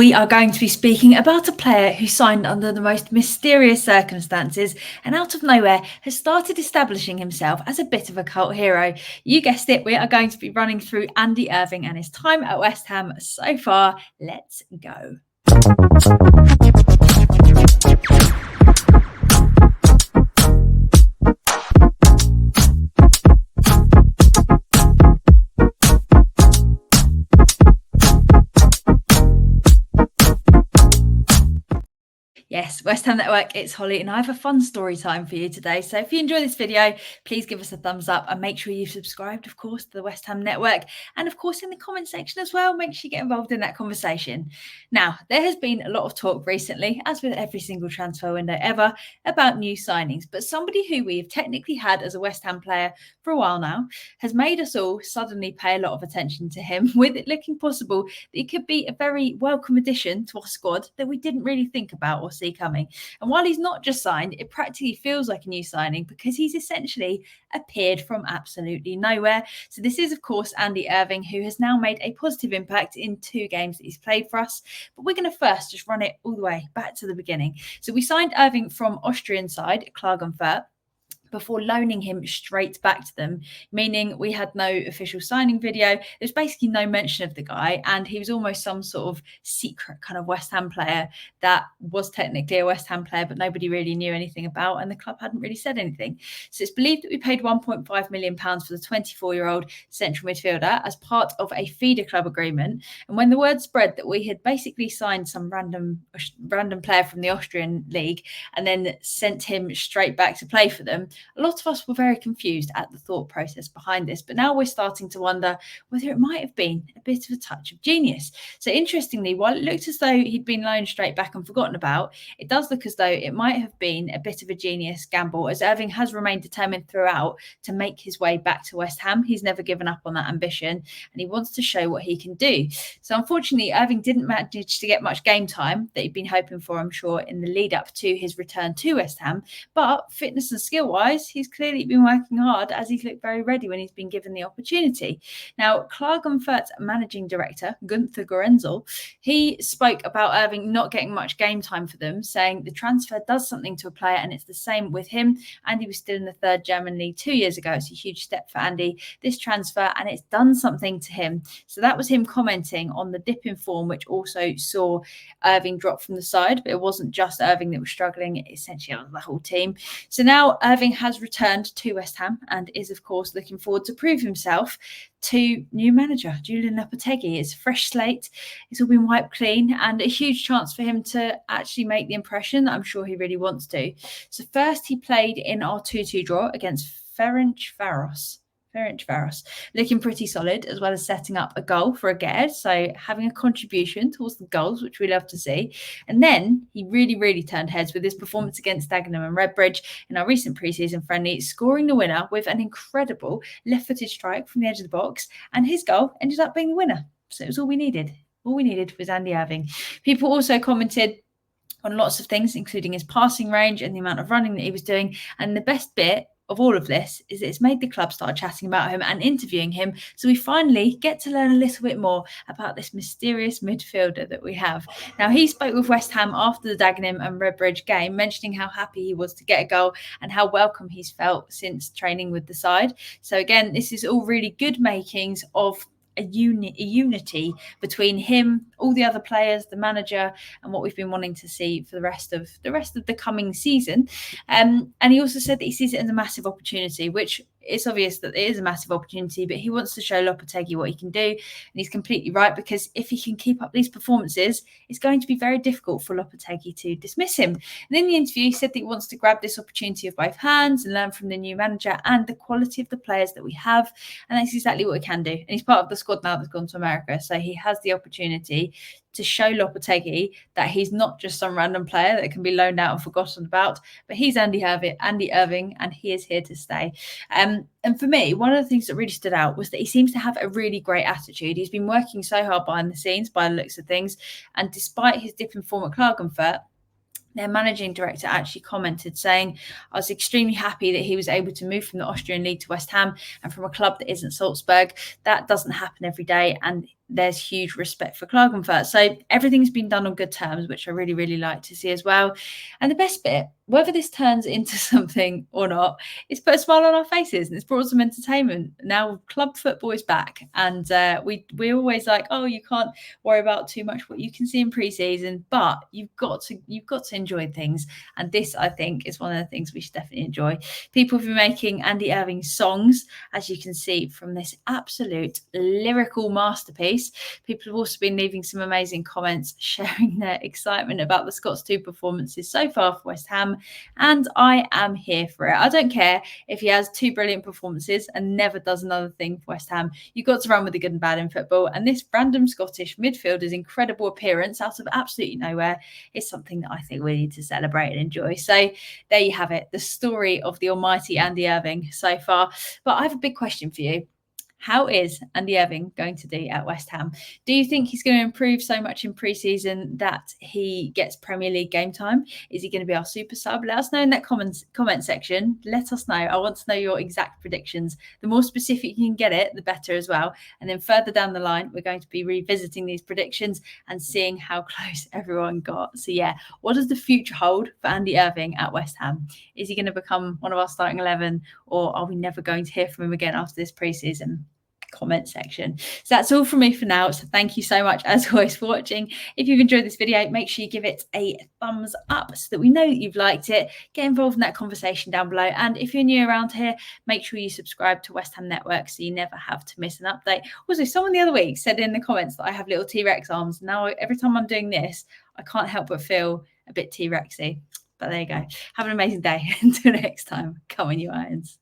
We are going to be speaking about a player who signed under the most mysterious circumstances and out of nowhere has started establishing himself as a bit of a cult hero. You guessed it, we are going to be running through Andy Irving and his time at West Ham so far. Let's go. Yes, West Ham Network, it's Holly, and I have a fun story time for you today. So if you enjoy this video, please give us a thumbs up and make sure you've subscribed, of course, to the West Ham Network. And of course, in the comment section as well, make sure you get involved in that conversation. Now, there has been a lot of talk recently, as with every single transfer window ever, about new signings. But somebody who we've technically had as a West Ham player for a while now has made us all suddenly pay a lot of attention to him, with it looking possible that he could be a very welcome addition to our squad that we didn't really think about or see coming. And while he's not just signed, it practically feels like a new signing because he's essentially appeared from absolutely nowhere. So this is, of course, Andy Irving, who has now made a positive impact in 2 games that he's played for us. But we're going to first just run it all the way back to the beginning. So we signed Irving from Austrian side, Klagenfurt, before loaning him straight back to them, meaning we had no official signing video. There's basically no mention of the guy, and he was almost some sort of secret kind of West Ham player that was technically a West Ham player, but nobody really knew anything about, and the club hadn't really said anything. So it's believed that we paid £1.5 million for the 24-year-old central midfielder as part of a feeder club agreement. And when the word spread that we had basically signed some random player from the Austrian league and then sent him straight back to play for them, a lot of us were very confused at the thought process behind this, but now we're starting to wonder whether it might have been a bit of a touch of genius. So interestingly, while it looked as though he'd been loaned straight back and forgotten about, it does look as though it might have been a bit of a genius gamble, as Irving has remained determined throughout to make his way back to West Ham. He's never given up on that ambition, and he wants to show what he can do. So unfortunately, Irving didn't manage to get much game time that he'd been hoping for, I'm sure, in the lead up to his return to West Ham, but fitness and skill-wise, he's clearly been working hard, as he's looked very ready when he's been given the opportunity. Now, Klagenfurt's managing director, Gunther Gorenzel, he spoke about Irving not getting much game time for them, saying the transfer does something to a player, and it's the same with him. Andy was still in the 3rd German league 2 years ago. It's a huge step for Andy, this transfer, and it's done something to him. So that was him commenting on the dip in form, which also saw Irving drop from the side, but it wasn't just Irving that was struggling, essentially on the whole team. So now Irving has returned to West Ham and is, of course, looking forward to prove himself to new manager Julian Lopetegui. It's a fresh slate, it's all been wiped clean, and a huge chance for him to actually make the impression that I'm sure he really wants to. So first he played in our 2-2 draw against Ferencváros, looking pretty solid, as well as setting up a goal for a Gerd, so having a contribution towards the goals, which we love to see. And then he really turned heads with his performance against Dagenham and Redbridge in our recent pre-season friendly, scoring the winner with an incredible left-footed strike from the edge of the box, and his goal ended up being the winner. So it was all we needed. All we needed was Andy Irving. People also commented on lots of things, including his passing range and the amount of running that he was doing, and the best bit of all of this is it's made the club start chatting about him and interviewing him, so we finally get to learn a little bit more about this mysterious midfielder that we have. Now, he spoke with West Ham after the Dagenham and Redbridge game, mentioning how happy he was to get a goal and how welcome he's felt since training with the side. So again, this is all really good makings of a unity between him, all the other players, the manager, and what we've been wanting to see for the rest of the coming season. And he also said that he sees it as a massive opportunity, which it's obvious that it is a massive opportunity, but he wants to show Lopetegui what he can do. And he's completely right, because if he can keep up these performances, it's going to be very difficult for Lopetegui to dismiss him. And in the interview, he said that he wants to grab this opportunity with both hands and learn from the new manager and the quality of the players that we have. And that's exactly what he can do. And he's part of the squad now that's gone to America. So he has the opportunity to show Lopetegui that he's not just some random player that can be loaned out and forgotten about, but he's Andy Irving, and he is here to stay. And for me, one of the things that really stood out was that he seems to have a really great attitude. He's been working so hard behind the scenes by the looks of things, and despite his dip in form at Klagenfurt, their managing director actually commented saying, I was extremely happy that he was able to move from the Austrian league to West Ham and from a club that isn't Salzburg. That doesn't happen every day, and there's huge respect for Klagenfurt. So everything's been done on good terms, which I really, really like to see as well. And the best bit, whether this turns into something or not, it's put a smile on our faces and it's brought some entertainment. Now club football is back, and we're always like, oh, you can't worry about too much what you can see in pre-season, but you've got to enjoy things. And this, I think, is one of the things we should definitely enjoy. People have been making Andy Irving songs, as you can see from this absolute lyrical masterpiece. People have also been leaving some amazing comments, sharing their excitement about the Scots 2 performances so far for West Ham, and I am here for it. I don't care if he has 2 brilliant performances and never does another thing for West Ham. You've got to run with the good and bad in football, and this random Scottish midfielder's incredible appearance out of absolutely nowhere is something that I think we need to celebrate and enjoy. So there you have it, the story of the almighty Andy Irving so far. But I have a big question for you. How is Andy Irving going to do at West Ham? Do you think he's going to improve so much in pre-season that he gets Premier League game time? Is he going to be our super sub? Let us know in that comment section. Let us know. I want to know your exact predictions. The more specific you can get it, the better as well. And then further down the line, we're going to be revisiting these predictions and seeing how close everyone got. So yeah, what does the future hold for Andy Irving at West Ham? Is he going to become one of our starting 11, or are we never going to hear from him again after this pre-season? Comment section. So that's all from me for now. So thank you so much as always for watching. If you've enjoyed this video, make sure you give it a thumbs up so that we know that you've liked it. Get involved in that conversation down below. And if you're new around here, make sure you subscribe to West Ham Network so you never have to miss an update. Also, someone the other week said in the comments that I have little T-Rex arms. Now, every time I'm doing this, I can't help but feel a bit T-Rexy. But there you go. Have an amazing day. Until next time, come on, you Irons.